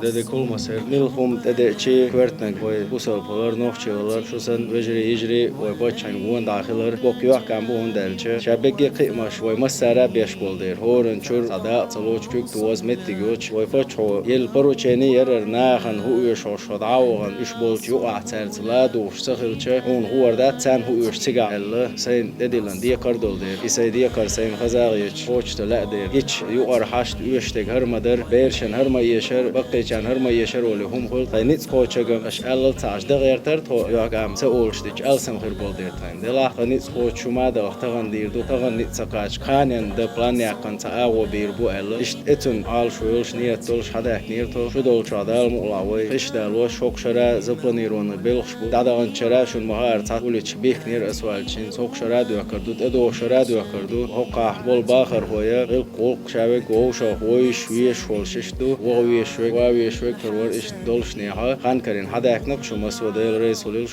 Dede kulmasır. Milhum dede çi kvertnek boy kusal polar nohçalar şu sen vecri icri boy başçan buğun dahiler bok yok kan buğun delçe. Şebeke kıymaş boy masara beş bolder. Horun çur sada çaloç kük tuaz metti göç. Boy faço yel paruçeni yerer nahan hu üş hoşadağın üş bolç yu ahtertla doğuş sıhılçı. On huarda sen hu üş siga elle. Sen dedilen diye kardolder. İsay diye kar sen hazağıç. Hoçta la der. Hiç yu arhaşt üştek harmadır. Berşen harma yeşer. Bakıç كان هرما يشرولي هم خل تاينيت خوچگم اش ال تاج دغيرتر تو ياگام سولشتيج السم خير بول دير تاين دلا تاينيت خوچما دا تاغن دير دو تاغن نيت ساقاچ خانن د بلان ياكن تا او بير بو ال اشت اتن al شويلش نيت تولش حدا كنير تو شو دول چادال مولاوي فيش دالو شوك شرا زبلنيرون بلخش بو دادان چرا شون مهار تاوليچ بيخ نير اسوال چين سوك شرا دو كردو ادو شرا دو كردو هوقا بول باخر هويا القول شاوي گوشا هوي شويش ولششتو ووي شوي شوي كرور إيش دولش نيها خان كرين هذا يكنك شو مسودة الرئيس وليل